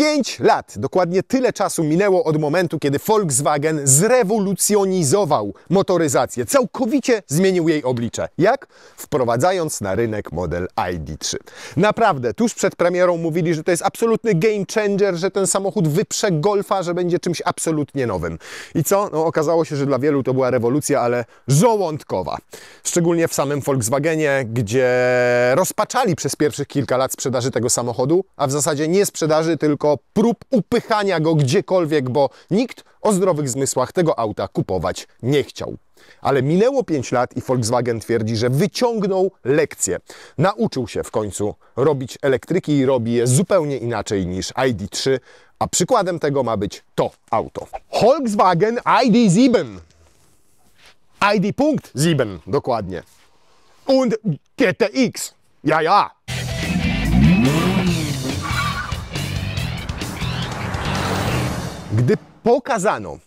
5 lat, dokładnie tyle czasu minęło od momentu, kiedy Volkswagen zrewolucjonizował motoryzację. Całkowicie zmienił jej oblicze. Jak? Wprowadzając na rynek model ID.3. Naprawdę, tuż przed premierą mówili, że to jest absolutny game changer, że ten samochód wyprze Golfa, że będzie czymś absolutnie nowym. I co? No, okazało się, że dla wielu to była rewolucja, ale żołądkowa. Szczególnie w samym Volkswagenie, gdzie rozpaczali przez pierwszych kilka lat sprzedaży tego samochodu, a w zasadzie nie sprzedaży, tylko prób upychania go gdziekolwiek, bo nikt o zdrowych zmysłach tego auta kupować nie chciał. Ale minęło 5 lat i Volkswagen twierdzi, że wyciągnął lekcję. Nauczył się w końcu robić elektryki i robi je zupełnie inaczej niż ID.3, a przykładem tego ma być to auto. Volkswagen ID.7. ID.7 dokładnie. Und GTX. Ja, ja. Gdy pokazano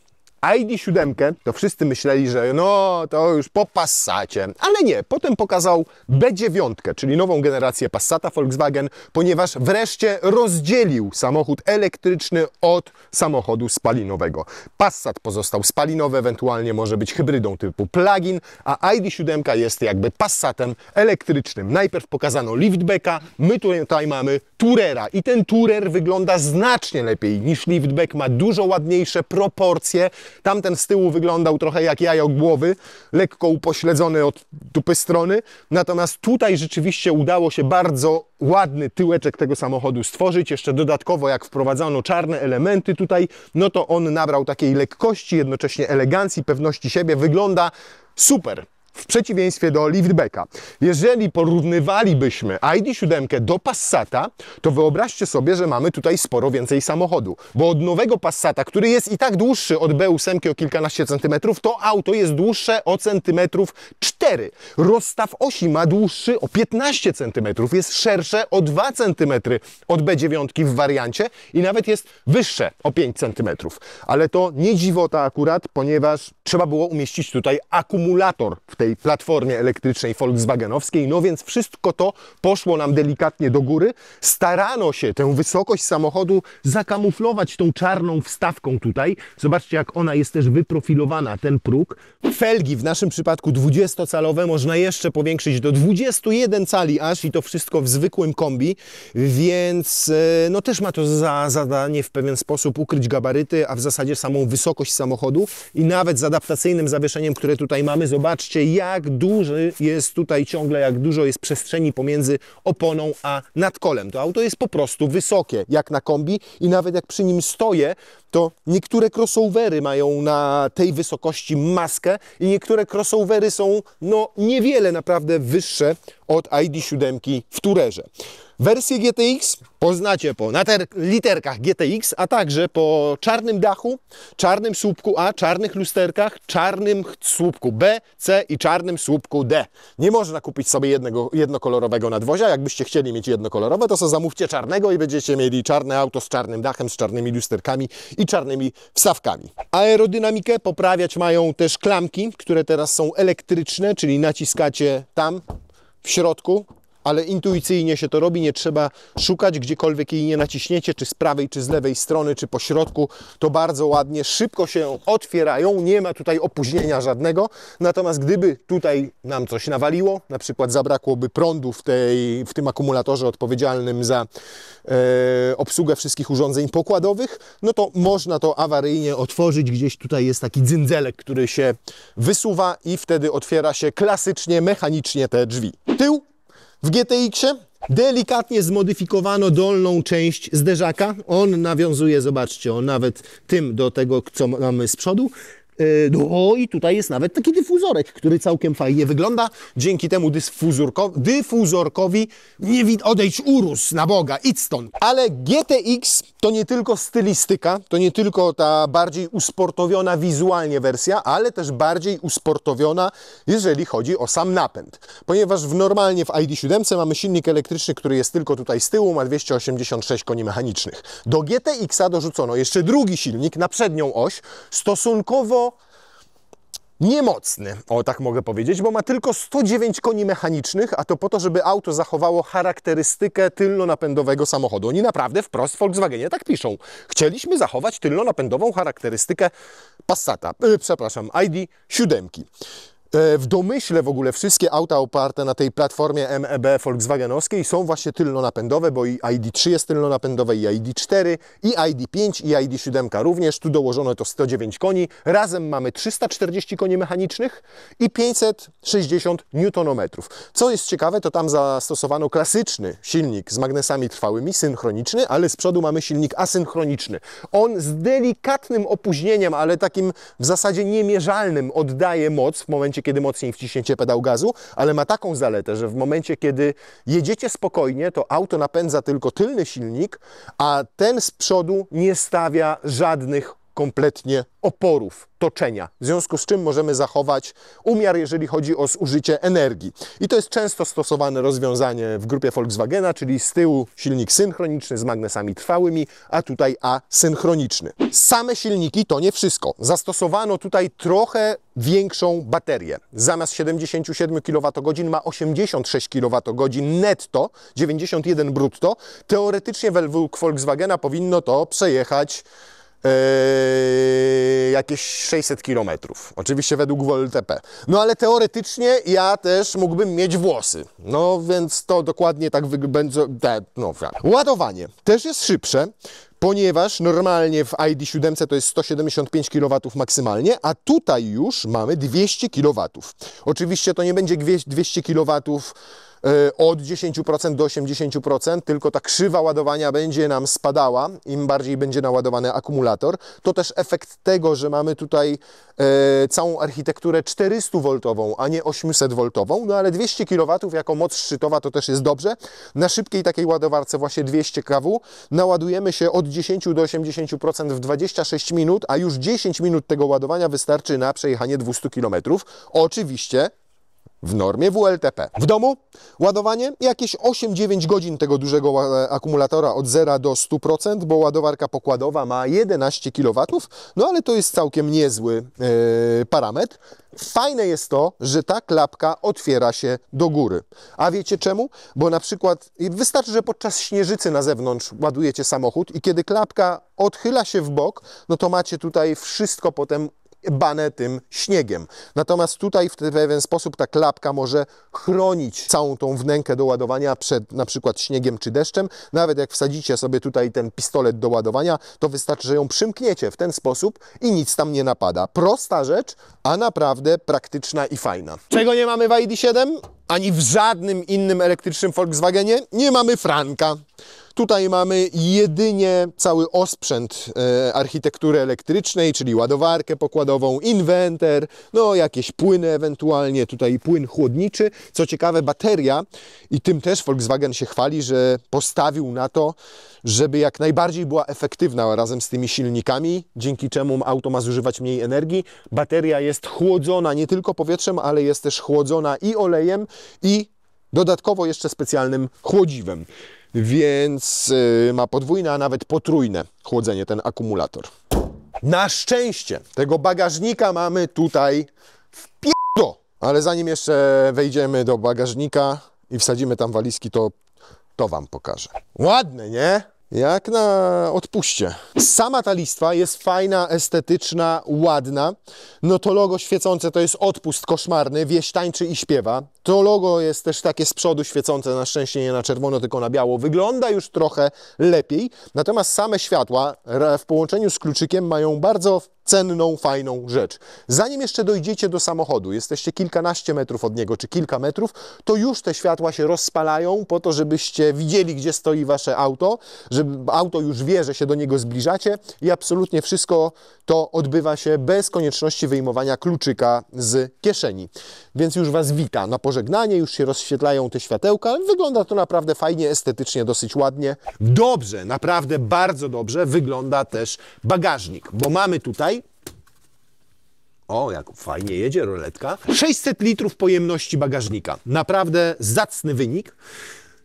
ID.7, to wszyscy myśleli, że no to już po Passacie, ale nie. Potem pokazał B9, czyli nową generację Passata Volkswagen, ponieważ wreszcie rozdzielił samochód elektryczny od samochodu spalinowego. Passat pozostał spalinowy, ewentualnie może być hybrydą typu plug-in, a ID.7 jest jakby Passatem elektrycznym. Najpierw pokazano liftbacka, my tutaj mamy Tourera i ten Tourer wygląda znacznie lepiej niż liftback, ma dużo ładniejsze proporcje. Tamten z tyłu wyglądał trochę jak jajo głowy, lekko upośledzony od dupy strony. Natomiast tutaj rzeczywiście udało się bardzo ładny tyłeczek tego samochodu stworzyć. Jeszcze dodatkowo jak wprowadzano czarne elementy tutaj, no to on nabrał takiej lekkości, jednocześnie elegancji, pewności siebie. Wygląda super. W przeciwieństwie do liftbacka. Jeżeli porównywalibyśmy ID.7 do Passata, to wyobraźcie sobie, że mamy tutaj sporo więcej samochodu. Bo od nowego Passata, który jest i tak dłuższy od B8 o kilkanaście centymetrów, to auto jest dłuższe o centymetrów 4. Rozstaw osi ma dłuższy o 15 centymetrów, jest szersze o 2 centymetry od B9 w wariancie i nawet jest wyższe o 5 centymetrów. Ale to nie dziwota akurat, ponieważ trzeba było umieścić tutaj akumulator w tej platformie elektrycznej volkswagenowskiej, no więc wszystko to poszło nam delikatnie do góry. Starano się tę wysokość samochodu zakamuflować tą czarną wstawką tutaj. Zobaczcie, jak ona jest też wyprofilowana, ten próg. Felgi w naszym przypadku 20-calowe można jeszcze powiększyć do 21 cali aż i to wszystko w zwykłym kombi, więc no też ma to za zadanie w pewien sposób ukryć gabaryty, a w zasadzie samą wysokość samochodu i nawet z adaptacyjnym zawieszeniem, które tutaj mamy, zobaczcie, jak duży jest tutaj ciągle, jak dużo jest przestrzeni pomiędzy oponą a nadkolem. To auto jest po prostu wysokie, jak na kombi i nawet jak przy nim stoję, to niektóre crossovery mają na tej wysokości maskę i niektóre crossovery są no niewiele naprawdę wyższe od ID.7 w Tourerze. Wersję GTX poznacie po literkach GTX, a także po czarnym dachu, czarnym słupku A, czarnych lusterkach, czarnym słupku B, C i czarnym słupku D. Nie można kupić sobie jednokolorowego nadwozia. Jakbyście chcieli mieć jednokolorowe, to sobie zamówcie czarnego i będziecie mieli czarne auto z czarnym dachem, z czarnymi lusterkami i czarnymi wstawkami. Aerodynamikę poprawiać mają też klamki, które teraz są elektryczne, czyli naciskacie tam w środku, ale intuicyjnie się to robi, nie trzeba szukać, gdziekolwiek jej nie naciśniecie, czy z prawej, czy z lewej strony, czy po środku, to bardzo ładnie, szybko się otwierają, nie ma tutaj opóźnienia żadnego, natomiast gdyby tutaj nam coś nawaliło, na przykład zabrakłoby prądu w tym akumulatorze odpowiedzialnym za obsługę wszystkich urządzeń pokładowych, no to można to awaryjnie otworzyć, gdzieś tutaj jest taki dzynzelek, który się wysuwa i wtedy otwiera się klasycznie, mechanicznie te drzwi. Tył w GTX-ie delikatnie zmodyfikowano dolną część zderzaka. On nawiązuje, zobaczcie, nawet tym do tego, co mamy z przodu. No i tutaj jest nawet taki dyfuzorek, który całkiem fajnie wygląda. Dzięki temu dyfuzorkowi odejdź urósł na Boga, idź stąd. Ale GTX to nie tylko stylistyka, to nie tylko ta bardziej usportowiona wizualnie wersja, ale też bardziej usportowiona, jeżeli chodzi o sam napęd. Ponieważ normalnie w ID.7 mamy silnik elektryczny, który jest tylko tutaj z tyłu, ma 286 koni mechanicznych. Do GTX-a dorzucono jeszcze drugi silnik na przednią oś, stosunkowo niemocny, o tak mogę powiedzieć, bo ma tylko 109 koni mechanicznych, a to po to, żeby auto zachowało charakterystykę tylnonapędowego samochodu. Oni naprawdę wprost w Volkswagenie tak piszą. Chcieliśmy zachować tylnonapędową charakterystykę Passata, przepraszam, ID.7. W domyśle w ogóle wszystkie auta oparte na tej platformie MEB volkswagenowskiej są właśnie tylnonapędowe, bo i ID.3 jest tylnonapędowe, i ID.4, i ID.5, i ID.7 również. Tu dołożono to 109 koni. Razem mamy 340 koni mechanicznych i 560 Nm. Co jest ciekawe, to tam zastosowano klasyczny silnik z magnesami trwałymi, synchroniczny, ale z przodu mamy silnik asynchroniczny. On z delikatnym opóźnieniem, ale takim w zasadzie niemierzalnym oddaje moc w momencie, kiedy mocniej wciśniecie pedał gazu, ale ma taką zaletę, że w momencie, kiedy jedziecie spokojnie, to auto napędza tylko tylny silnik, a ten z przodu nie stawia żadnych kompletnie oporów toczenia, w związku z czym możemy zachować umiar, jeżeli chodzi o zużycie energii. I to jest często stosowane rozwiązanie w grupie Volkswagena, czyli z tyłu silnik synchroniczny z magnesami trwałymi, a tutaj asynchroniczny. Same silniki to nie wszystko. Zastosowano tutaj trochę większą baterię. Zamiast 77 kWh ma 86 kWh netto, 91 brutto. Teoretycznie według Volkswagena powinno to przejechać jakieś 600 km. Oczywiście według WLTP. No ale teoretycznie ja też mógłbym mieć włosy. No więc to dokładnie tak będzie. No, ładowanie też jest szybsze, ponieważ normalnie w ID.7 to jest 175 kW maksymalnie, a tutaj już mamy 200 kW. Oczywiście to nie będzie 200 kW od 10% do 80%, tylko ta krzywa ładowania będzie nam spadała, im bardziej będzie naładowany akumulator. To też efekt tego, że mamy tutaj całą architekturę 400V, a nie 800V, no ale 200 kW jako moc szczytowa to też jest dobrze. Na szybkiej takiej ładowarce właśnie 200 kW naładujemy się od 10 do 80% w 26 minut, a już 10 minut tego ładowania wystarczy na przejechanie 200 km. Oczywiście w normie WLTP. W domu ładowanie jakieś 8-9 godzin tego dużego akumulatora od 0 do 100%, bo ładowarka pokładowa ma 11 kW, no ale to jest całkiem niezły parametr. Fajne jest to, że ta klapka otwiera się do góry. A wiecie czemu? Bo na przykład wystarczy, że podczas śnieżycy na zewnątrz ładujecie samochód i kiedy klapka odchyla się w bok, no to macie tutaj wszystko potem bane tym śniegiem. Natomiast tutaj w pewien sposób ta klapka może chronić całą tą wnękę do ładowania przed na przykład śniegiem czy deszczem. Nawet jak wsadzicie sobie tutaj ten pistolet do ładowania, to wystarczy, że ją przymkniecie w ten sposób i nic tam nie napada. Prosta rzecz, a naprawdę praktyczna i fajna. Czego nie mamy w ID.7? Ani w żadnym innym elektrycznym Volkswagenie nie mamy franka. Tutaj mamy jedynie cały osprzęt architektury elektrycznej, czyli ładowarkę pokładową, inwentor, no jakieś płyny ewentualnie, tutaj płyn chłodniczy. Co ciekawe, bateria, i tym też Volkswagen się chwali, że postawił na to, żeby jak najbardziej była efektywna razem z tymi silnikami, dzięki czemu auto ma zużywać mniej energii. Bateria jest chłodzona nie tylko powietrzem, ale jest też chłodzona i olejem, i dodatkowo jeszcze specjalnym chłodziwem. Więc ma podwójne, a nawet potrójne chłodzenie ten akumulator. Na szczęście tego bagażnika mamy tutaj w p***o. Ale zanim jeszcze wejdziemy do bagażnika i wsadzimy tam walizki, to Wam pokażę. Ładne, nie? Jak na odpuście. Sama ta listwa jest fajna, estetyczna, ładna. No to logo świecące to jest odpust koszmarny, wieś tańczy i śpiewa. To logo jest też takie z przodu świecące, na szczęście nie na czerwono, tylko na biało. Wygląda już trochę lepiej. Natomiast same światła w połączeniu z kluczykiem mają bardzo cenną, fajną rzecz. Zanim jeszcze dojdziecie do samochodu, jesteście kilkanaście metrów od niego, czy kilka metrów, to już te światła się rozpalają po to, żebyście widzieli, gdzie stoi wasze auto, żeby auto już wie, że się do niego zbliżacie i absolutnie wszystko to odbywa się bez konieczności wyjmowania kluczyka z kieszeni. Więc już was wita na pożegnanie, już się rozświetlają te światełka. Wygląda to naprawdę fajnie, estetycznie, dosyć ładnie. Dobrze, naprawdę bardzo dobrze wygląda też bagażnik, bo mamy tutaj, o, jak fajnie jedzie roletka, 600 litrów pojemności bagażnika. Naprawdę zacny wynik.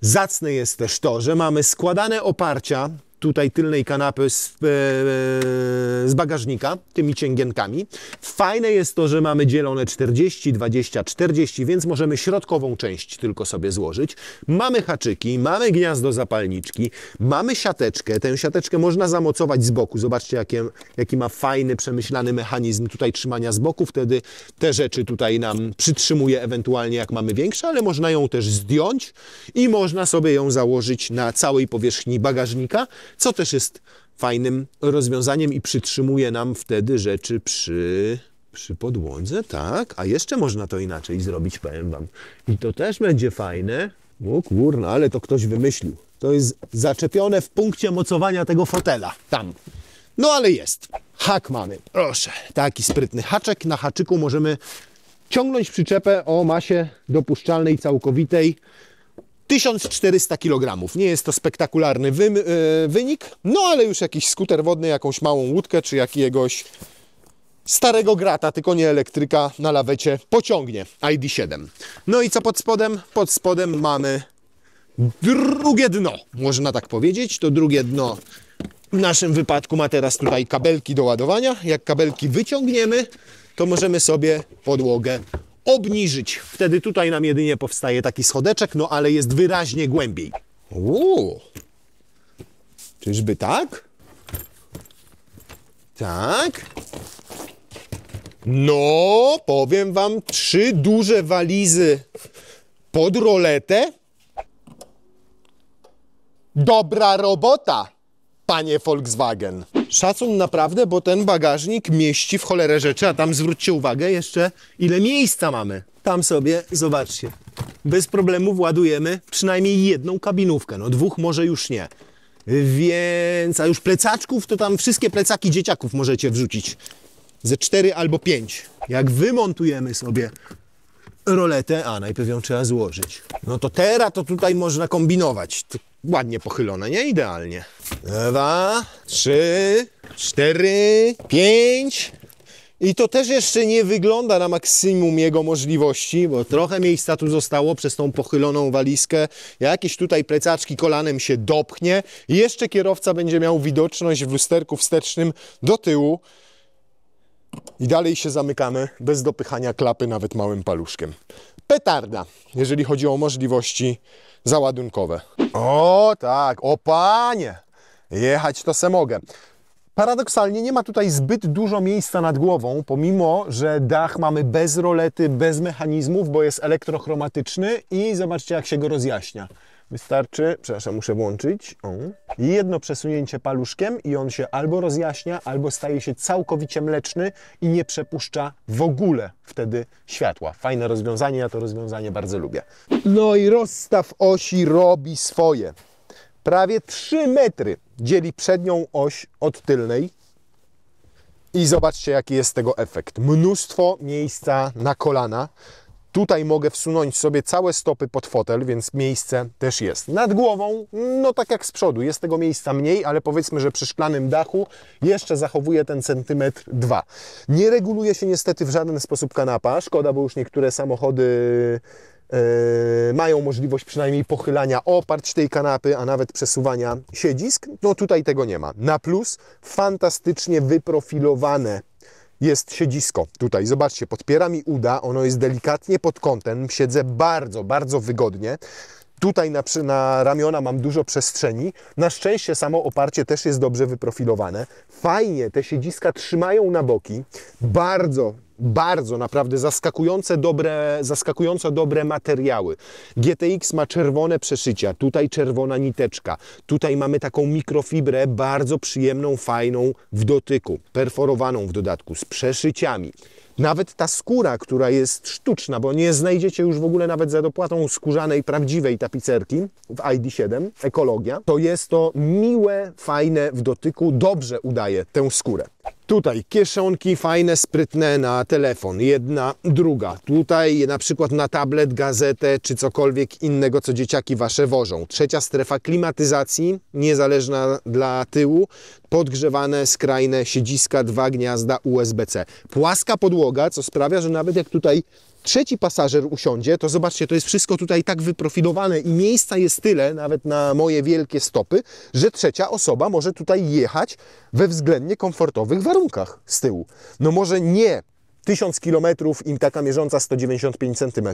Zacne jest też to, że mamy składane oparcia. tutaj tylnej kanapy z bagażnika, tymi cięgienkami. Fajne jest to, że mamy dzielone 40, 20, 40, więc możemy środkową część tylko sobie złożyć. Mamy haczyki, mamy gniazdo zapalniczki, mamy siateczkę. Tę siateczkę można zamocować z boku. Zobaczcie, jaki ma fajny, przemyślany mechanizm tutaj trzymania z boku. Wtedy te rzeczy tutaj nam przytrzymuje ewentualnie, jak mamy większe, ale można ją też zdjąć i można sobie ją założyć na całej powierzchni bagażnika, co też jest fajnym rozwiązaniem i przytrzymuje nam wtedy rzeczy przy podłodze, tak? A jeszcze można to inaczej zrobić, powiem wam. I to też będzie fajne. O kurna, ale to ktoś wymyślił. To jest zaczepione w punkcie mocowania tego fotela. Tam. No ale jest. Hak mamy. Proszę. Taki sprytny haczek. Na haczyku możemy ciągnąć przyczepę o masie dopuszczalnej całkowitej 1400 kg. Nie jest to spektakularny wynik, no ale już jakiś skuter wodny, jakąś małą łódkę, czy jakiegoś starego grata, tylko nie elektryka, na lawecie pociągnie ID7. No i co pod spodem? Pod spodem mamy drugie dno, można tak powiedzieć. To drugie dno w naszym wypadku ma teraz tutaj kabelki do ładowania. Jak kabelki wyciągniemy, to możemy sobie podłogę obniżyć. Wtedy tutaj nam jedynie powstaje taki schodeczek, no ale jest wyraźnie głębiej. Czyżby tak? Tak. No, powiem wam, 3 duże walizy pod roletę. Dobra robota, panie Volkswagen. Szacun naprawdę, bo ten bagażnik mieści w cholerę rzeczy, a tam zwróćcie uwagę jeszcze, ile miejsca mamy. Tam sobie, zobaczcie, bez problemu władujemy przynajmniej jedną kabinówkę, no 2 może już nie. Więc, a już plecaczków, to tam wszystkie plecaki dzieciaków możecie wrzucić. Ze 4 albo 5. Jak wymontujemy sobie roletę, a najpierw ją trzeba złożyć. No to teraz to tutaj można kombinować. To ładnie pochylone, nie? Idealnie. 2, 3, 4, 5. I to też jeszcze nie wygląda na maksimum jego możliwości, bo trochę miejsca tu zostało przez tą pochyloną walizkę. Jakieś tutaj plecaczki kolanem się dopchnie. I jeszcze kierowca będzie miał widoczność w lusterku wstecznym do tyłu. I dalej się zamykamy bez dopychania klapy nawet małym paluszkiem. Petarda, jeżeli chodzi o możliwości załadunkowe. O tak, o panie, jechać to se mogę. Paradoksalnie nie ma tutaj zbyt dużo miejsca nad głową, pomimo że dach mamy bez rolety, bez mechanizmów, bo jest elektrochromatyczny i zobaczcie, jak się go rozjaśnia. Wystarczy, przepraszam, muszę włączyć, jedno przesunięcie paluszkiem i on się albo rozjaśnia, albo staje się całkowicie mleczny i nie przepuszcza w ogóle wtedy światła. Fajne rozwiązanie, ja to rozwiązanie bardzo lubię. No i rozstaw osi robi swoje. Prawie 3 metry dzieli przednią oś od tylnej. I zobaczcie, jaki jest tego efekt. Mnóstwo miejsca na kolana. Tutaj mogę wsunąć sobie całe stopy pod fotel, więc miejsce też jest. Nad głową, no tak jak z przodu, jest tego miejsca mniej, ale powiedzmy, że przy szklanym dachu jeszcze zachowuje ten centymetr 2. Nie reguluje się niestety w żaden sposób kanapa. Szkoda, bo już niektóre samochody mają możliwość przynajmniej pochylania oparć tej kanapy, a nawet przesuwania siedzisk. No tutaj tego nie ma. Na plus fantastycznie wyprofilowane jest siedzisko. Tutaj, zobaczcie, podpiera mi uda, ono jest delikatnie pod kątem, siedzę bardzo, bardzo wygodnie. Tutaj na ramiona mam dużo przestrzeni. Na szczęście samo oparcie też jest dobrze wyprofilowane. Fajnie te siedziska trzymają na boki. Bardzo naprawdę zaskakująco dobre materiały. GTX ma czerwone przeszycia, tutaj czerwona niteczka. Tutaj mamy taką mikrofibrę bardzo przyjemną, fajną w dotyku, perforowaną w dodatku, z przeszyciami. Nawet ta skóra, która jest sztuczna, bo nie znajdziecie już w ogóle nawet za dopłatą skórzanej, prawdziwej tapicerki w ID7, ekologia, to jest to miłe, fajne w dotyku, dobrze udaje tę skórę. Tutaj kieszonki fajne, sprytne na telefon, jedna, druga. Tutaj na przykład na tablet, gazetę czy cokolwiek innego, co dzieciaki wasze wożą. Trzecia strefa klimatyzacji, niezależna dla tyłu, podgrzewane, skrajne siedziska, 2 gniazda USB-C. Płaska podłoga, co sprawia, że nawet jak tutaj trzeci pasażer usiądzie, to zobaczcie, to jest wszystko tutaj tak wyprofilowane i miejsca jest tyle, nawet na moje wielkie stopy, że trzecia osoba może tutaj jechać we względnie komfortowych warunkach z tyłu. No może nie 1000 km i taka mierząca 195 cm,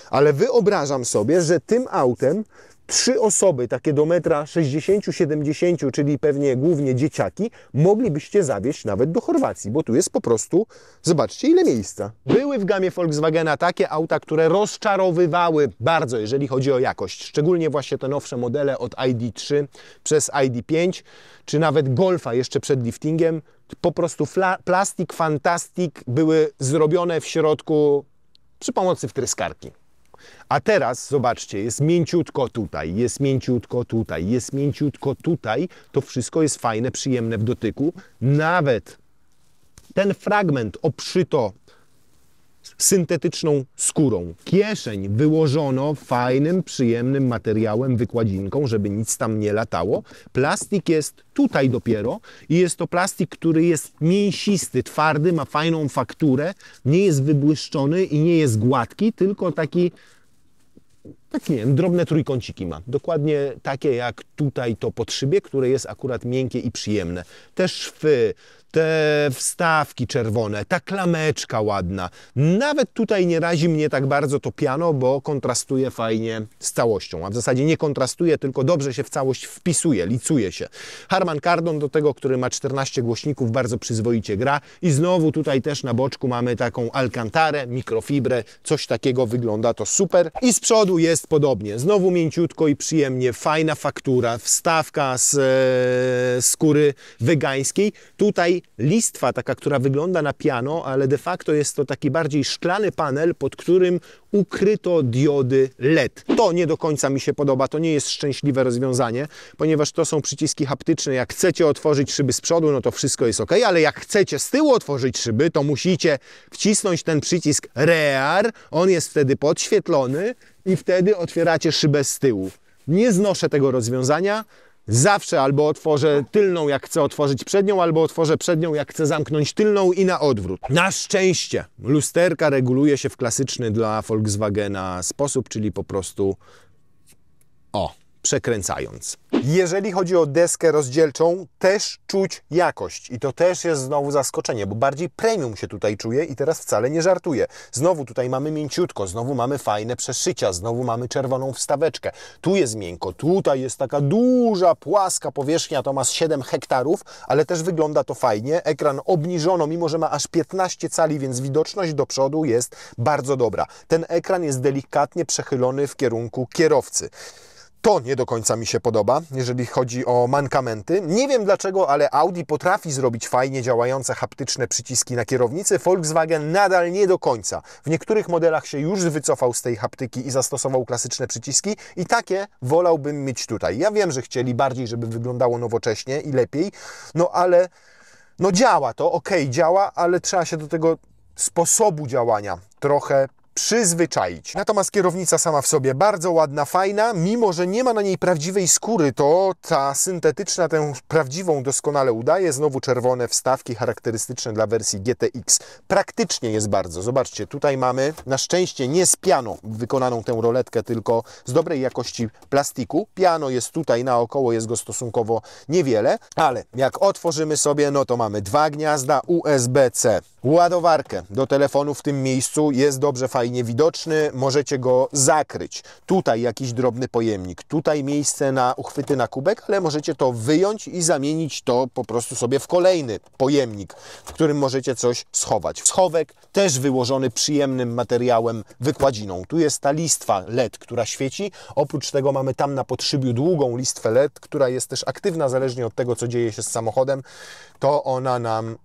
ale wyobrażam sobie, że tym autem 3 osoby, takie do 1,60 m, czyli pewnie głównie dzieciaki, moglibyście zawieźć nawet do Chorwacji, bo tu jest po prostu, zobaczcie ile miejsca. Były w gamie Volkswagena takie auta, które rozczarowywały bardzo, jeżeli chodzi o jakość. Szczególnie właśnie te nowsze modele od ID3 przez ID5, czy nawet Golfa jeszcze przed liftingiem. Po prostu plastik, fantastik, były zrobione w środku przy pomocy wtryskarki. A teraz, zobaczcie, jest mięciutko tutaj, jest mięciutko tutaj, jest mięciutko tutaj. To wszystko jest fajne, przyjemne w dotyku. Nawet ten fragment obszyto syntetyczną skórą. Kieszeń wyłożono fajnym, przyjemnym materiałem, wykładzinką, żeby nic tam nie latało. Plastik jest tutaj dopiero i jest to plastik, który jest mięsisty, twardy, ma fajną fakturę, nie jest wybłyszczony i nie jest gładki, tylko taki, nie wiem, drobne trójkąciki ma. Dokładnie takie jak tutaj to pod szybie, które jest akurat miękkie i przyjemne. Te szwy, te wstawki czerwone, ta klameczka ładna. Nawet tutaj nie razi mnie tak bardzo to piano, bo kontrastuje fajnie z całością. A w zasadzie nie kontrastuje, tylko dobrze się w całość wpisuje, licuje się. Harman Kardon do tego, który ma 14 głośników, bardzo przyzwoicie gra. I znowu tutaj też na boczku mamy taką alkantarę, mikrofibrę, coś takiego, wygląda to super. I z przodu jest podobnie. Znowu mięciutko i przyjemnie, fajna faktura, wstawka z skóry wegańskiej. Tutaj listwa taka, która wygląda na piano, ale de facto jest to taki bardziej szklany panel, pod którym ukryto diody LED. To nie do końca mi się podoba, to nie jest szczęśliwe rozwiązanie, ponieważ to są przyciski haptyczne. Jak chcecie otworzyć szyby z przodu, no to wszystko jest ok, ale jak chcecie z tyłu otworzyć szyby, to musicie wcisnąć ten przycisk REAR, on jest wtedy podświetlony i wtedy otwieracie szybę z tyłu. Nie znoszę tego rozwiązania. Zawsze albo otworzę tylną, jak chcę otworzyć przednią, albo otworzę przednią, jak chcę zamknąć tylną i na odwrót. Na szczęście lusterka reguluje się w klasyczny dla Volkswagena sposób, czyli po prostu przekręcając. Jeżeli chodzi o deskę rozdzielczą, też czuć jakość i to też jest znowu zaskoczenie, bo bardziej premium się tutaj czuje i teraz wcale nie żartuję. Znowu tutaj mamy mięciutko, znowu mamy fajne przeszycia, znowu mamy czerwoną wstaweczkę. Tu jest miękko, tutaj jest taka duża, płaska powierzchnia, to ma 7 hektarów, ale też wygląda to fajnie. Ekran obniżono, mimo że ma aż 15 cali, więc widoczność do przodu jest bardzo dobra. Ten ekran jest delikatnie przechylony w kierunku kierowcy. To nie do końca mi się podoba, jeżeli chodzi o mankamenty. Nie wiem dlaczego, ale Audi potrafi zrobić fajnie działające haptyczne przyciski na kierownicy. Volkswagen nadal nie do końca. W niektórych modelach się już wycofał z tej haptyki i zastosował klasyczne przyciski i takie wolałbym mieć tutaj. Ja wiem, że chcieli bardziej, żeby wyglądało nowocześnie i lepiej, no ale no działa to, działa, ale trzeba się do tego sposobu działania trochę przyzwyczaić. Natomiast kierownica sama w sobie bardzo ładna, fajna, mimo że nie ma na niej prawdziwej skóry, to ta syntetyczna tę prawdziwą doskonale udaje. Znowu czerwone wstawki charakterystyczne dla wersji GTX. Praktycznie jest bardzo. Zobaczcie, tutaj mamy na szczęście nie z piano wykonaną tę roletkę, tylko z dobrej jakości plastiku. Piano jest tutaj naokoło, jest go stosunkowo niewiele, ale jak otworzymy sobie, no to mamy 2 gniazda USB-C. Ładowarkę do telefonu w tym miejscu, jest dobrze, fajnie widoczny, możecie go zakryć. Tutaj jakiś drobny pojemnik, tutaj miejsce na uchwyty na kubek, ale możecie to wyjąć i zamienić to po prostu sobie w kolejny pojemnik, w którym możecie coś schować. Schowek też wyłożony przyjemnym materiałem, wykładziną. Tu jest ta listwa LED, która świeci. Oprócz tego mamy tam na podszybiu długą listwę LED, która jest też aktywna zależnie od tego, co dzieje się z samochodem. To ona nam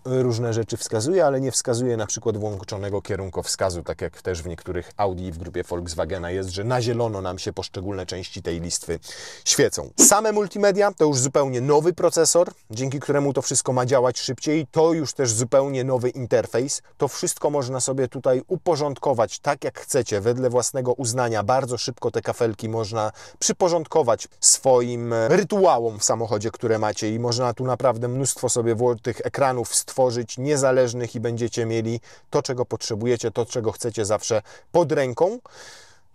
różne rzeczy wskazuje, ale nie wskazuje na przykład włączonego kierunkowskazu, tak jak też w niektórych Audi i w grupie Volkswagena jest, że na zielono nam się poszczególne części tej listwy świecą. Same multimedia to już zupełnie nowy procesor, dzięki któremu to wszystko ma działać szybciej. To już też zupełnie nowy interfejs. To wszystko można sobie tutaj uporządkować tak jak chcecie, wedle własnego uznania. Bardzo szybko te kafelki można przyporządkować swoim rytuałom w samochodzie, które macie i można tu naprawdę mnóstwo sobie tych ekranów stworzyć stworzyć niezależnych i będziecie mieli to, czego potrzebujecie, to, czego chcecie zawsze pod ręką.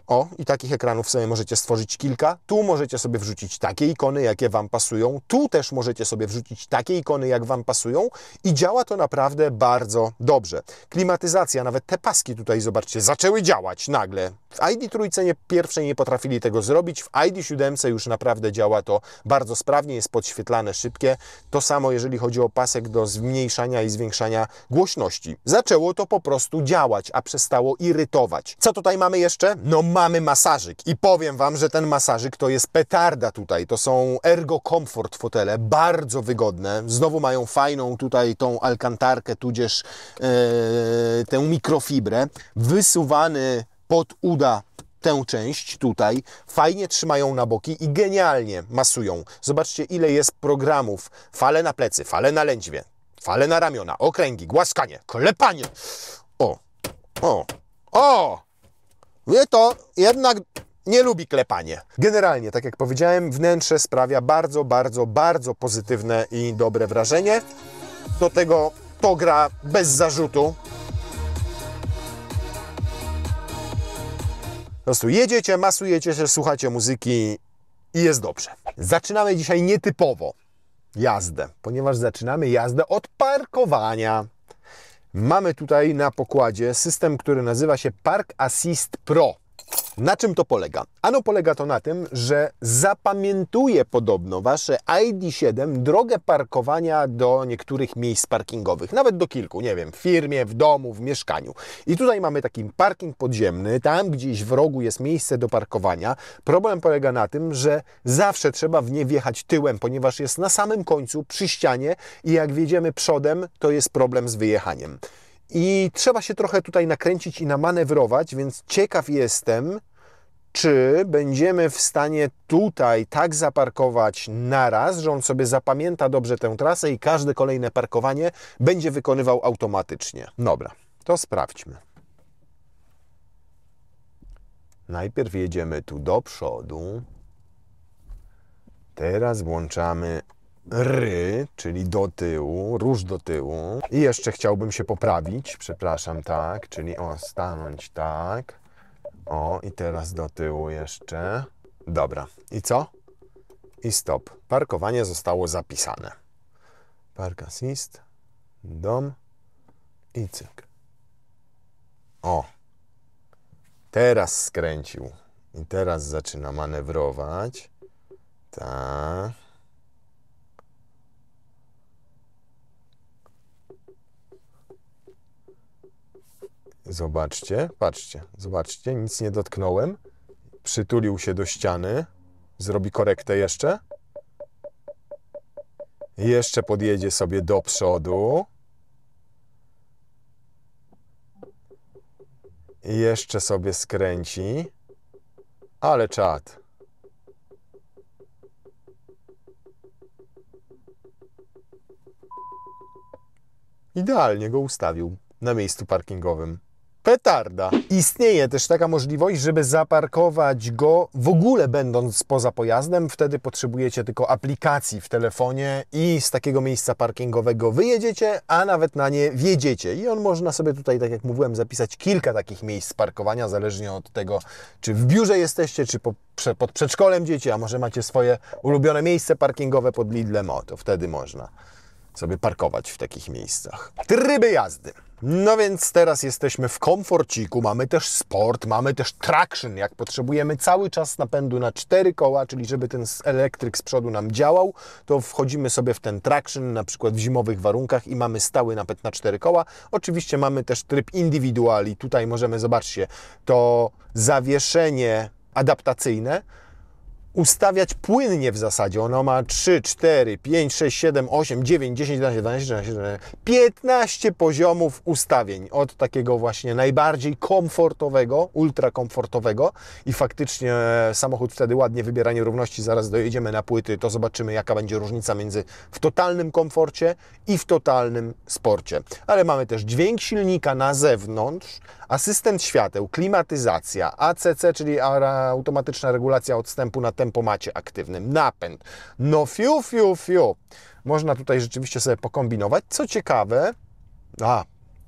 O, i takich ekranów sobie możecie stworzyć kilka. Tu możecie sobie wrzucić takie ikony, jakie Wam pasują. Tu też możecie sobie wrzucić takie ikony, jak Wam pasują. I działa to naprawdę bardzo dobrze. Klimatyzacja, nawet te paski tutaj, zobaczcie, zaczęły działać nagle. W ID3 pierwszej nie potrafili tego zrobić. W ID7 już naprawdę działa to bardzo sprawnie, jest podświetlane, szybkie. To samo, jeżeli chodzi o pasek do zmniejszania i zwiększania głośności. Zaczęło to po prostu działać, a przestało irytować. Co tutaj mamy jeszcze? No mamy masażyk i powiem Wam, że ten masażyk to jest petarda tutaj. To są Ergo Comfort fotele, bardzo wygodne. Znowu mają fajną tutaj tą alkantarkę, tudzież tę mikrofibrę. Wysuwany pod uda tę część tutaj. Fajnie trzymają na boki i genialnie masują. Zobaczcie, ile jest programów. Fale na plecy, fale na lędźwie, fale na ramiona, okręgi, głaskanie, klepanie. O! Wie to jednak nie lubi klepanie. Generalnie, tak jak powiedziałem, wnętrze sprawia bardzo, bardzo, bardzo pozytywne i dobre wrażenie. Do tego to gra bez zarzutu. Po prostu jedziecie, masujecie się, słuchacie muzyki i jest dobrze. Zaczynamy dzisiaj nietypowo jazdę, ponieważ zaczynamy jazdę od parkowania. Mamy tutaj na pokładzie system, który nazywa się Park Assist Pro. Na czym to polega? Ano polega to na tym, że zapamiętuje podobno Wasze ID7 drogę parkowania do niektórych miejsc parkingowych, nawet do kilku, nie wiem, w firmie, w domu, w mieszkaniu. I tutaj mamy taki parking podziemny, tam gdzieś w rogu jest miejsce do parkowania. Problem polega na tym, że zawsze trzeba w nie wjechać tyłem, ponieważ jest na samym końcu, przy ścianie i jak wjedziemy przodem, to jest problem z wyjechaniem. I trzeba się trochę tutaj nakręcić i namanewrować, więc ciekaw jestem, czy będziemy w stanie tutaj tak zaparkować naraz, że on sobie zapamięta dobrze tę trasę i każde kolejne parkowanie będzie wykonywał automatycznie. Dobra, to sprawdźmy. Najpierw jedziemy tu do przodu. Teraz włączamy ry, czyli do tyłu, róż do tyłu. I jeszcze chciałbym się poprawić, przepraszam, tak, czyli stanąć tak. I teraz do tyłu jeszcze. Dobra, i co? I stop. Parkowanie zostało zapisane. Park Assist, dom i cyk. Teraz skręcił. I teraz zaczyna manewrować. Tak. Zobaczcie, patrzcie, zobaczcie, nic nie dotknąłem. Przytulił się do ściany. Zrobi korektę jeszcze. Jeszcze podjedzie sobie do przodu. I jeszcze sobie skręci. Ale czad. Idealnie go ustawił na miejscu parkingowym. Petarda. Istnieje też taka możliwość, żeby zaparkować go w ogóle będąc poza pojazdem. Wtedy potrzebujecie tylko aplikacji w telefonie i z takiego miejsca parkingowego wyjedziecie, a nawet na nie wjedziecie. I on można sobie tutaj, tak jak mówiłem, zapisać kilka takich miejsc parkowania, zależnie od tego, czy w biurze jesteście, czy pod przedszkolem dzieci, a może macie swoje ulubione miejsce parkingowe pod Lidlem. To wtedy można sobie parkować w takich miejscach. Tryby jazdy. No więc teraz jesteśmy w komforciku, mamy też sport, mamy też traction, jak potrzebujemy cały czas napędu na 4 koła, czyli żeby ten elektryk z przodu nam działał, to wchodzimy sobie w ten traction, na przykład w zimowych warunkach i mamy stały napęd na 4 koła. Oczywiście mamy też tryb indywidual i tutaj możemy, zobaczcie, to zawieszenie adaptacyjne ustawiać płynnie w zasadzie. Ono ma 3, 4, 5, 6, 7, 8, 9, 10, 11, 12, 13, 14, 15 poziomów ustawień. Od takiego właśnie najbardziej komfortowego, ultra komfortowego i faktycznie samochód wtedy ładnie wybiera nierówności. Zaraz dojedziemy na płyty, to zobaczymy, jaka będzie różnica między w totalnym komforcie i w totalnym sporcie. Ale mamy też dźwięk silnika na zewnątrz, asystent świateł, klimatyzacja, ACC, czyli automatyczna regulacja odstępu na tempomacie aktywnym, napęd. No fiu. można tutaj rzeczywiście sobie pokombinować. Co ciekawe,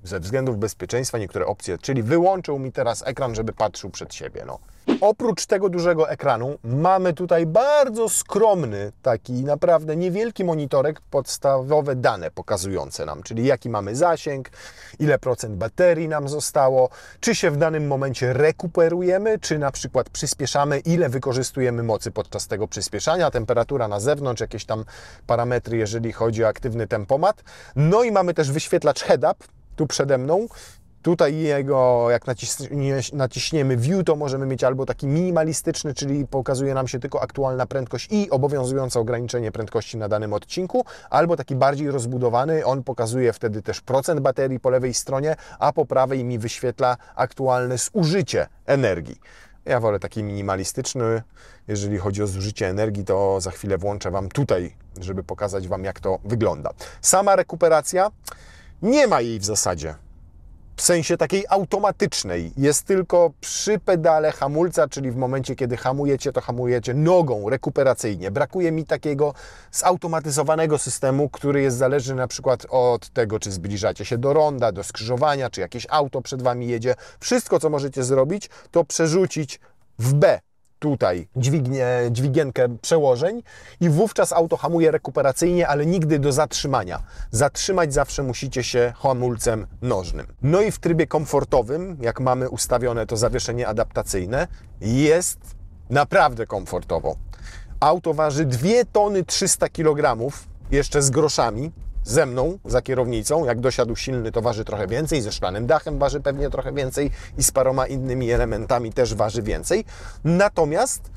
ze względów bezpieczeństwa niektóre opcje, czyli wyłączył mi teraz ekran, żeby patrzył przed siebie. No. Oprócz tego dużego ekranu mamy tutaj bardzo skromny, taki naprawdę niewielki monitorek, podstawowe dane pokazujące nam, czyli jaki mamy zasięg, ile procent baterii nam zostało, czy się w danym momencie rekuperujemy, czy na przykład przyspieszamy, ile wykorzystujemy mocy podczas tego przyspieszania, temperatura na zewnątrz, jakieś tam parametry, jeżeli chodzi o aktywny tempomat. No i mamy też wyświetlacz head-up, tu przede mną. Tutaj jego, jak naciśniemy View, to możemy mieć albo taki minimalistyczny, czyli pokazuje nam się tylko aktualna prędkość i obowiązujące ograniczenie prędkości na danym odcinku, albo taki bardziej rozbudowany, on pokazuje wtedy też procent baterii po lewej stronie, a po prawej mi wyświetla aktualne zużycie energii. Ja wolę taki minimalistyczny. Jeżeli chodzi o zużycie energii, to za chwilę włączę Wam tutaj, żeby pokazać Wam, jak to wygląda. Sama rekuperacja, nie ma jej w zasadzie. W sensie takiej automatycznej. Jest tylko przy pedale hamulca, czyli w momencie, kiedy hamujecie, to hamujecie nogą rekuperacyjnie. Brakuje mi takiego zautomatyzowanego systemu, który jest zależny na przykład od tego, czy zbliżacie się do ronda, do skrzyżowania, czy jakieś auto przed Wami jedzie. Wszystko, co możecie zrobić, to przerzucić w B. Tutaj dźwigienkę przełożeń i wówczas auto hamuje rekuperacyjnie, ale nigdy do zatrzymania. Zatrzymać zawsze musicie się hamulcem nożnym. No i w trybie komfortowym, jak mamy ustawione to zawieszenie adaptacyjne, jest naprawdę komfortowo. Auto waży 2 tony 300 kg, jeszcze z groszami, ze mną, za kierownicą. Jak dosiadł silny, to waży trochę więcej, ze szklanym dachem waży pewnie trochę więcej i z paroma innymi elementami też waży więcej. Natomiast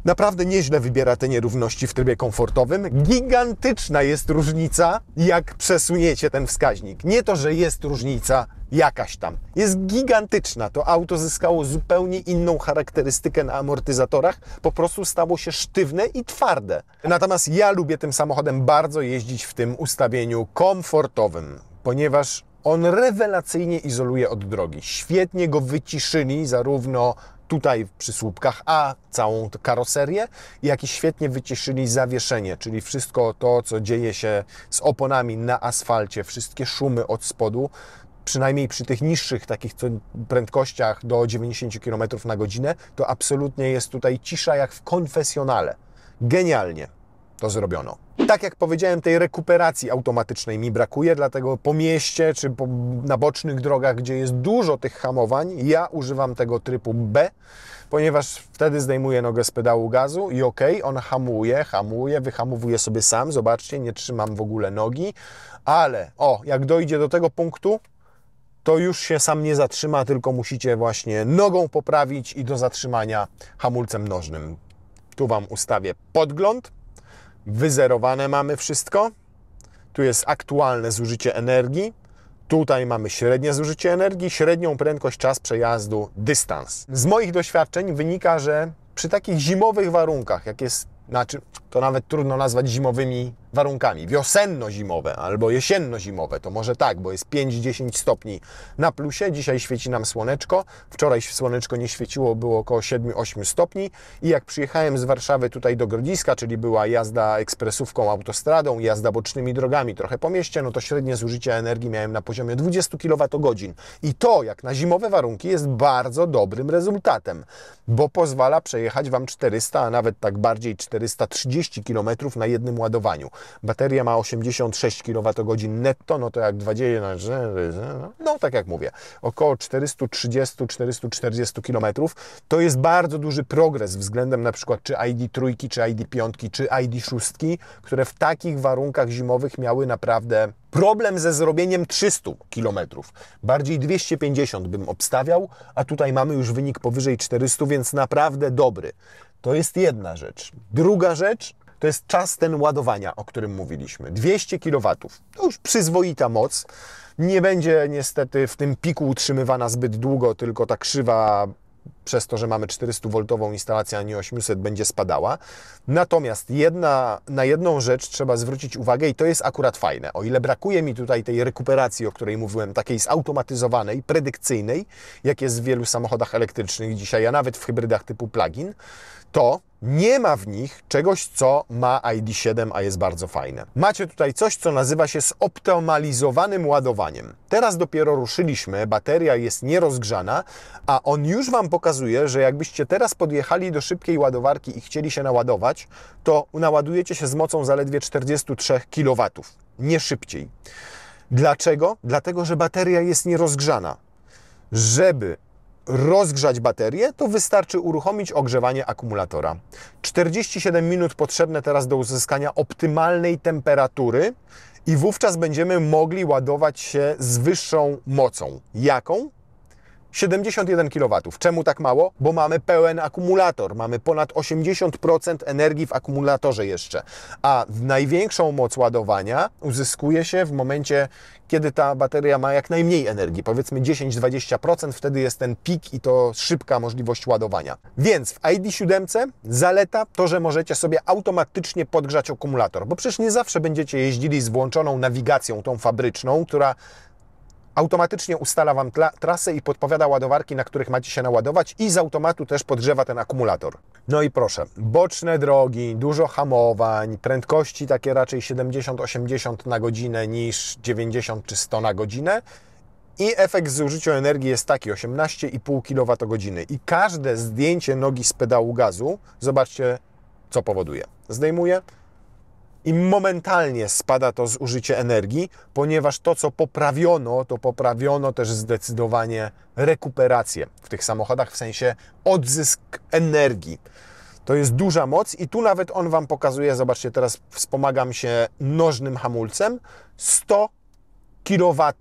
naprawdę nieźle wybiera te nierówności w trybie komfortowym. Gigantyczna jest różnica, jak przesuniecie ten wskaźnik. Nie to, że jest różnica jakaś tam. Jest gigantyczna. To auto zyskało zupełnie inną charakterystykę na amortyzatorach. Po prostu stało się sztywne i twarde. Natomiast ja lubię tym samochodem bardzo jeździć w tym ustawieniu komfortowym, ponieważ on rewelacyjnie izoluje od drogi. Świetnie go wyciszyli zarówno tutaj przy słupkach, a całą karoserię, jak i świetnie wyciszyli zawieszenie, czyli wszystko to, co dzieje się z oponami na asfalcie, wszystkie szumy od spodu, przynajmniej przy tych niższych takich prędkościach do 90 km na godzinę, to absolutnie jest tutaj cisza jak w konfesjonale. Genialnie to zrobiono. Tak jak powiedziałem, tej rekuperacji automatycznej mi brakuje, dlatego po mieście czy na bocznych drogach, gdzie jest dużo tych hamowań, ja używam tego trybu B, ponieważ wtedy zdejmuję nogę z pedału gazu i on hamuje, wyhamowuje sobie sam. Zobaczcie, nie trzymam w ogóle nogi, ale jak dojdzie do tego punktu, to już się sam nie zatrzyma, tylko musicie właśnie nogą poprawić i do zatrzymania hamulcem nożnym. Tu Wam ustawię podgląd. Wyzerowane mamy wszystko. Tu jest aktualne zużycie energii. Tutaj mamy średnie zużycie energii, średnią prędkość, czas przejazdu, dystans. Z moich doświadczeń wynika, że przy takich zimowych warunkach, jak jest, to nawet trudno nazwać zimowymi warunkami, wiosenno-zimowe albo jesienno-zimowe, to może tak, bo jest 5-10 stopni na plusie, dzisiaj świeci nam słoneczko, wczoraj słoneczko nie świeciło, było około 7-8 stopni i jak przyjechałem z Warszawy tutaj do Grodziska, czyli była jazda ekspresówką, autostradą, jazda bocznymi drogami, trochę po mieście, no to średnie zużycie energii miałem na poziomie 20 kWh i to, jak na zimowe warunki, jest bardzo dobrym rezultatem, bo pozwala przejechać Wam 400, a nawet tak bardziej 430 km na jednym ładowaniu. Bateria ma 86 kWh netto, no to jak 20, no tak jak mówię, około 430-440 km. To jest bardzo duży progres względem na przykład czy ID3, czy ID5, czy ID6, które w takich warunkach zimowych miały naprawdę problem ze zrobieniem 300 km. Bardziej 250 bym obstawiał, a tutaj mamy już wynik powyżej 400, więc naprawdę dobry. To jest jedna rzecz. Druga rzecz to jest czas ten ładowania, o którym mówiliśmy. 200 kW. To już przyzwoita moc. Nie będzie niestety w tym piku utrzymywana zbyt długo, tylko ta krzywa przez to, że mamy 400V instalację, a nie 800, będzie spadała. Natomiast na jedną rzecz trzeba zwrócić uwagę i to jest akurat fajne. O ile brakuje mi tutaj tej rekuperacji, o której mówiłem, takiej zautomatyzowanej, predykcyjnej, jak jest w wielu samochodach elektrycznych dzisiaj, a nawet w hybrydach typu plug-in, to nie ma w nich czegoś, co ma ID.7, a jest bardzo fajne. Macie tutaj coś, co nazywa się zoptymalizowanym ładowaniem. Teraz dopiero ruszyliśmy, bateria jest nierozgrzana, a on już Wam pokazuje, że jakbyście teraz podjechali do szybkiej ładowarki i chcieli się naładować, to naładujecie się z mocą zaledwie 43 kW, nie szybciej. Dlaczego? Dlatego, że bateria jest nierozgrzana. Żeby rozgrzać baterię, to wystarczy uruchomić ogrzewanie akumulatora. 47 minut potrzebne teraz do uzyskania optymalnej temperatury i wówczas będziemy mogli ładować się z wyższą mocą. Jaką? 71 kW. Czemu tak mało? Bo mamy pełen akumulator, mamy ponad 80% energii w akumulatorze jeszcze, a największą moc ładowania uzyskuje się w momencie, kiedy ta bateria ma jak najmniej energii, powiedzmy 10-20%, wtedy jest ten pik i to szybka możliwość ładowania. Więc w ID.7 zaleta to, że możecie sobie automatycznie podgrzać akumulator, bo przecież nie zawsze będziecie jeździli z włączoną nawigacją, tą fabryczną, która automatycznie ustala Wam trasę i podpowiada ładowarki, na których macie się naładować i z automatu też podgrzewa ten akumulator. No i proszę, boczne drogi, dużo hamowań, prędkości takie raczej 70-80 na godzinę niż 90 czy 100 na godzinę i efekt zużycia energii jest taki 18,5 kWh i każde zdjęcie nogi z pedału gazu, zobaczcie co powoduje. Zdejmuję i momentalnie spada to zużycie energii, ponieważ to, co poprawiono, to poprawiono też zdecydowanie rekuperację w tych samochodach, w sensie odzysk energii. To jest duża moc i tu nawet on Wam pokazuje, zobaczcie, teraz wspomagam się nożnym hamulcem, 100 kW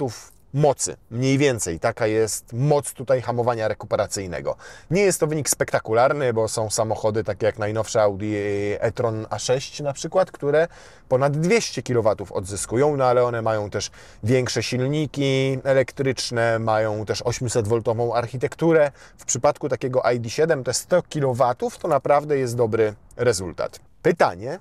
mocy, mniej więcej, taka jest moc tutaj hamowania rekuperacyjnego. Nie jest to wynik spektakularny, bo są samochody takie jak najnowsze Audi e-tron A6 na przykład, które ponad 200 kW odzyskują, no ale one mają też większe silniki elektryczne, mają też 800V architekturę. W przypadku takiego ID.7 te 100 kW to naprawdę jest dobry rezultat. Pytanie,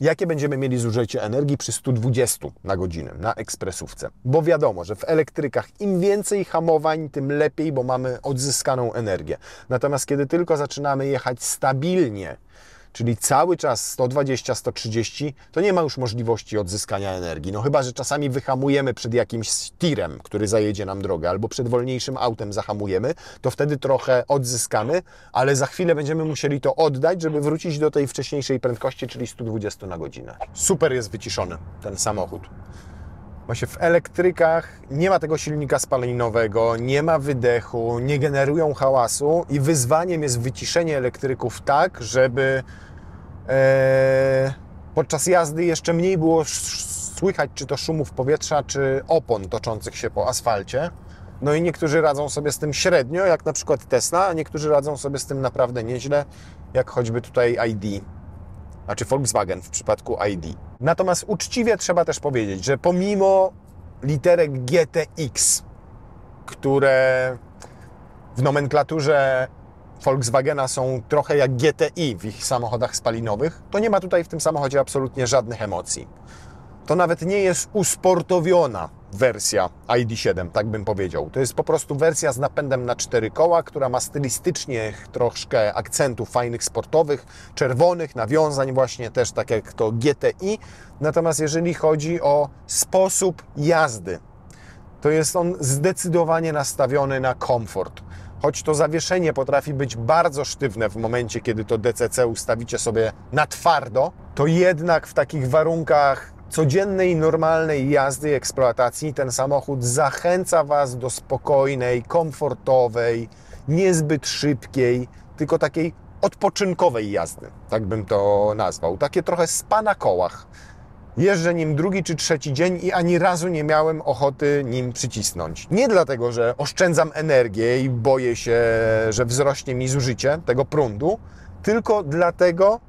jakie będziemy mieli zużycie energii przy 120 na godzinę na ekspresówce? Bo wiadomo, że w elektrykach im więcej hamowań, tym lepiej, bo mamy odzyskaną energię. Natomiast kiedy tylko zaczynamy jechać stabilnie, czyli cały czas 120-130, to nie ma już możliwości odzyskania energii. No chyba że czasami wyhamujemy przed jakimś tirem, który zajedzie nam drogę, albo przed wolniejszym autem zahamujemy, to wtedy trochę odzyskamy, ale za chwilę będziemy musieli to oddać, żeby wrócić do tej wcześniejszej prędkości, czyli 120 na godzinę. Super jest wyciszony ten samochód. Właśnie w elektrykach nie ma tego silnika spalinowego, nie ma wydechu, nie generują hałasu i wyzwaniem jest wyciszenie elektryków tak, żeby podczas jazdy jeszcze mniej było słychać czy to szumów powietrza, czy opon toczących się po asfalcie. No i niektórzy radzą sobie z tym średnio, jak na przykład Tesla, a niektórzy radzą sobie z tym naprawdę nieźle, jak choćby tutaj ID. Znaczy Volkswagen w przypadku ID. Natomiast uczciwie trzeba też powiedzieć, że pomimo literek GTX, które w nomenklaturze Volkswagena są trochę jak GTI w ich samochodach spalinowych, to nie ma tutaj w tym samochodzie absolutnie żadnych emocji. To nawet nie jest usportowiona wersja ID.7, tak bym powiedział. To jest po prostu wersja z napędem na 4 koła, która ma stylistycznie troszkę akcentów fajnych sportowych, czerwonych, nawiązań właśnie też tak jak to GTI. Natomiast jeżeli chodzi o sposób jazdy, to jest on zdecydowanie nastawiony na komfort. Choć to zawieszenie potrafi być bardzo sztywne w momencie, kiedy to DCC ustawicie sobie na twardo, to jednak w takich warunkach codziennej, normalnej jazdy i eksploatacji ten samochód zachęca Was do spokojnej, komfortowej, niezbyt szybkiej, tylko takiej odpoczynkowej jazdy, tak bym to nazwał. Takie trochę spa na kołach. Jeżdżę nim drugi czy trzeci dzień i ani razu nie miałem ochoty nim przycisnąć. Nie dlatego, że oszczędzam energię i boję się, że wzrośnie mi zużycie tego prądu, tylko dlatego,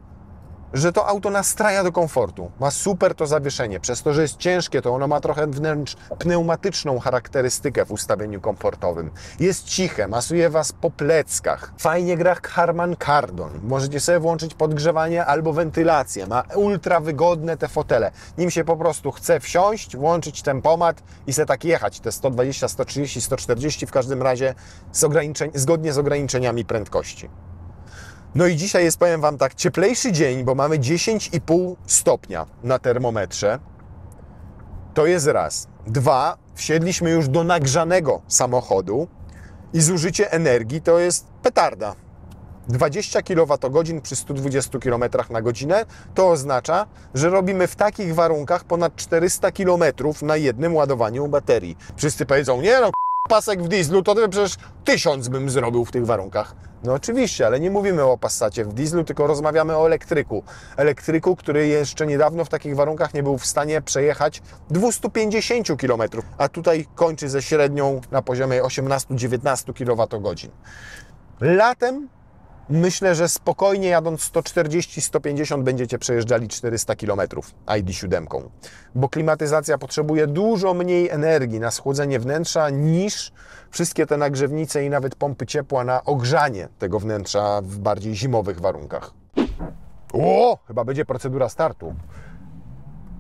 że to auto nastraja do komfortu. Ma super to zawieszenie. Przez to, że jest ciężkie, to ono ma trochę wnętrz pneumatyczną charakterystykę w ustawieniu komfortowym. Jest ciche, masuje Was po pleckach. Fajnie gra Harman Kardon. Możecie sobie włączyć podgrzewanie albo wentylację. Ma ultra wygodne te fotele. Nim się po prostu chce wsiąść, włączyć tempomat i se tak jechać. Te 120, 130, 140 w każdym razie zgodnie z ograniczeniami prędkości. No i dzisiaj jest, powiem Wam tak, cieplejszy dzień, bo mamy 10,5 stopnia na termometrze. To jest raz. Dwa, wsiedliśmy już do nagrzanego samochodu i zużycie energii to jest petarda. 20 kWh przy 120 km na godzinę to oznacza, że robimy w takich warunkach ponad 400 km na jednym ładowaniu baterii. Wszyscy powiedzą, nie no, pasek w dieslu, to przecież 1000 bym zrobił w tych warunkach. No oczywiście, ale nie mówimy o Passacie w dieslu, tylko rozmawiamy o elektryku. Elektryku, który jeszcze niedawno w takich warunkach nie był w stanie przejechać 250 km, a tutaj kończy ze średnią na poziomie 18-19 kWh. Latem myślę, że spokojnie jadąc 140-150 będziecie przejeżdżali 400 km ID.7, bo klimatyzacja potrzebuje dużo mniej energii na schłodzenie wnętrza niż wszystkie te nagrzewnice i nawet pompy ciepła na ogrzanie tego wnętrza w bardziej zimowych warunkach. O, chyba będzie procedura startu.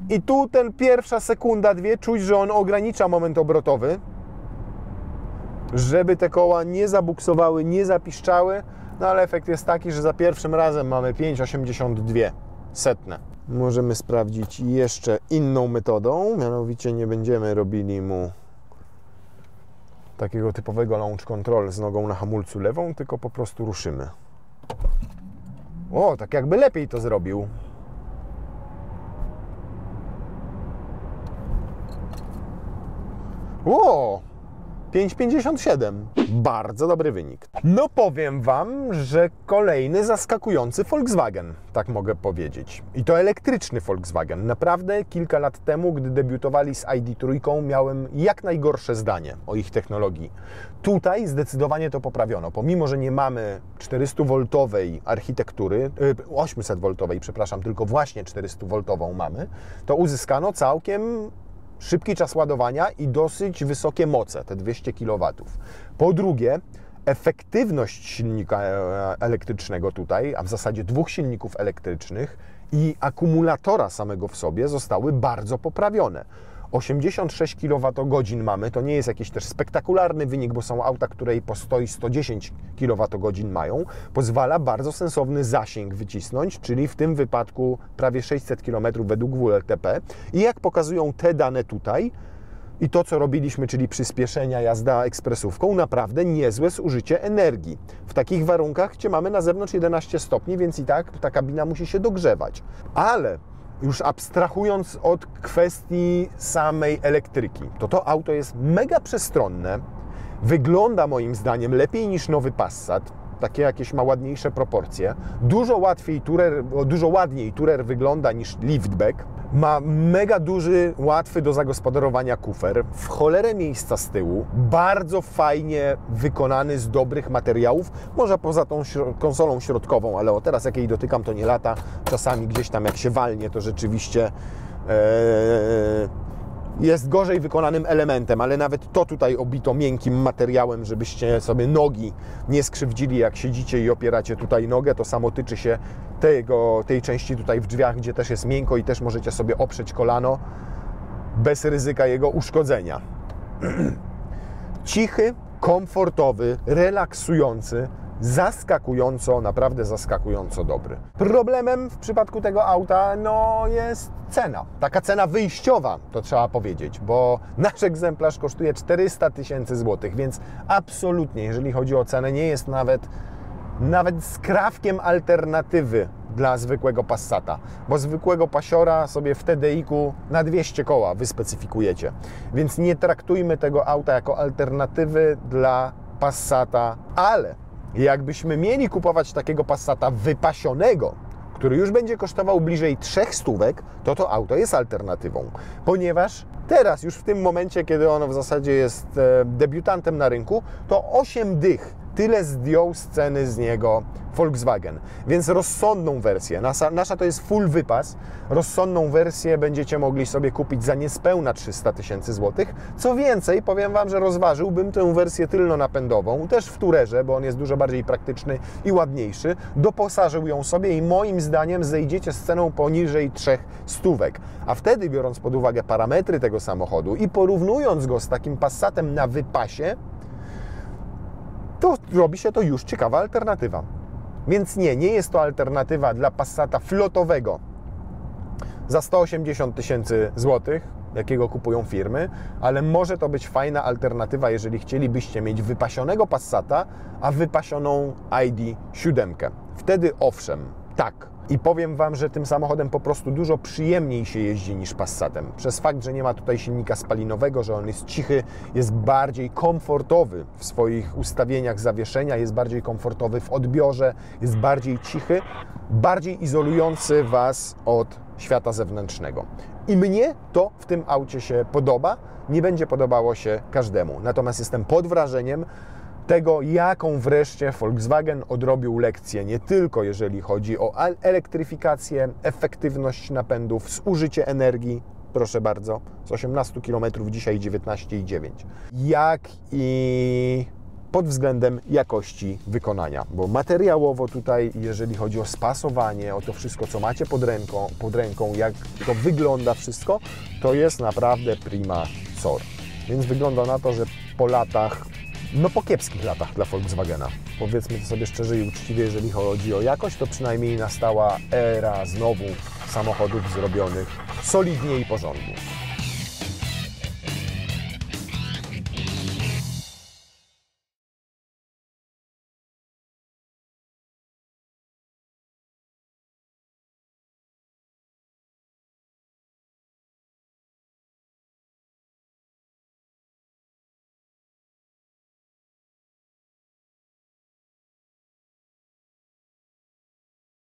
I tu ten pierwsza sekunda, dwie, czuć, że on ogranicza moment obrotowy, żeby te koła nie zabuksowały, nie zapiszczały. No ale efekt jest taki, że za pierwszym razem mamy 5,82 setne. Możemy sprawdzić jeszcze inną metodą, mianowicie nie będziemy robili mu takiego typowego launch control z nogą na hamulcu lewą, tylko po prostu ruszymy. O, tak jakby lepiej to zrobił. O! 5,57. Bardzo dobry wynik. No powiem Wam, że kolejny zaskakujący Volkswagen, tak mogę powiedzieć. I to elektryczny Volkswagen. Naprawdę kilka lat temu, gdy debiutowali z ID.3, miałem jak najgorsze zdanie o ich technologii. Tutaj zdecydowanie to poprawiono. Pomimo, że nie mamy 400V architektury, 800V, przepraszam, tylko właśnie 400V mamy, to uzyskano całkiem szybki czas ładowania i dosyć wysokie moce, te 200 kW. Po drugie, efektywność silnika elektrycznego tutaj, a w zasadzie dwóch silników elektrycznych i akumulatora samego w sobie zostały bardzo poprawione. 86 kWh mamy, to nie jest jakiś też spektakularny wynik, bo są auta, które po 100 i 110 kWh mają. Pozwala bardzo sensowny zasięg wycisnąć, czyli w tym wypadku prawie 600 km według WLTP. I jak pokazują te dane tutaj i to, co robiliśmy, czyli przyspieszenia, jazda ekspresówką, naprawdę niezłe zużycie energii. W takich warunkach, gdzie mamy na zewnątrz 11 stopni, więc i tak ta kabina musi się dogrzewać. Ale już abstrahując od kwestii samej elektryki, to auto jest mega przestronne, wygląda moim zdaniem lepiej niż nowy Passat, takie jakieś ma ładniejsze proporcje, dużo ładniej Tourer wygląda niż liftback, ma mega duży, łatwy do zagospodarowania kufer, w cholerę miejsca z tyłu, bardzo fajnie wykonany z dobrych materiałów, może poza tą konsolą środkową, ale teraz jak jej dotykam, to nie lata, czasami gdzieś tam jak się walnie, to rzeczywiście jest gorzej wykonanym elementem, ale nawet to tutaj obito miękkim materiałem, żebyście sobie nogi nie skrzywdzili, jak siedzicie i opieracie tutaj nogę. To samo tyczy się tej części tutaj w drzwiach, gdzie też jest miękko i też możecie sobie oprzeć kolano bez ryzyka jego uszkodzenia. Cichy, komfortowy, relaksujący, zaskakująco, naprawdę zaskakująco dobry. Problemem w przypadku tego auta jest cena. Taka cena wyjściowa, to trzeba powiedzieć, bo nasz egzemplarz kosztuje 400 000 złotych, więc absolutnie, jeżeli chodzi o cenę, nie jest nawet skrawkiem alternatywy dla zwykłego Passata, bo zwykłego pasiora sobie w TDI-ku na 200 koła wyspecyfikujecie, więc nie traktujmy tego auta jako alternatywy dla Passata, ale jakbyśmy mieli kupować takiego Passata wypasionego, który już będzie kosztował bliżej 300, to auto jest alternatywą, ponieważ teraz, już w tym momencie, kiedy ono w zasadzie jest debiutantem na rynku, to 8 dych tyle zdjął z ceny z niego Volkswagen. Więc rozsądną wersję, nasza to jest full wypas, rozsądną wersję będziecie mogli sobie kupić za niespełna 300 000 złotych. Co więcej, powiem Wam, że rozważyłbym tę wersję tylnonapędową, też w Tourerze, bo on jest dużo bardziej praktyczny i ładniejszy. Doposażył ją sobie i moim zdaniem zejdziecie z ceną poniżej 300. A wtedy, biorąc pod uwagę parametry tego samochodu i porównując go z takim Passatem na wypasie, to robi się to już ciekawa alternatywa. Więc nie jest to alternatywa dla Passata flotowego za 180 000 złotych, jakiego kupują firmy, ale może to być fajna alternatywa, jeżeli chcielibyście mieć wypasionego Passata, a wypasioną ID.7. Wtedy owszem, tak. I powiem Wam, że tym samochodem po prostu dużo przyjemniej się jeździ niż Passatem. Przez fakt, że nie ma tutaj silnika spalinowego, że on jest cichy, jest bardziej komfortowy w swoich ustawieniach zawieszenia, jest bardziej komfortowy w odbiorze, jest bardziej cichy, bardziej izolujący Was od świata zewnętrznego. I mnie to w tym aucie się podoba, nie będzie podobało się każdemu. Natomiast jestem pod wrażeniem tego, jaką wreszcie Volkswagen odrobił lekcję, nie tylko jeżeli chodzi o elektryfikację, efektywność napędów, zużycie energii, proszę bardzo, z 18 km dzisiaj 19,9, jak i pod względem jakości wykonania, bo materiałowo tutaj, jeżeli chodzi o spasowanie, o to wszystko, co macie pod ręką, jak to wygląda wszystko, to jest naprawdę prima sort. Więc wygląda na to, że po latach, po kiepskich latach dla Volkswagena, powiedzmy to sobie szczerze i uczciwie, jeżeli chodzi o jakość, to przynajmniej nastała era znowu samochodów zrobionych solidnie i porządnie.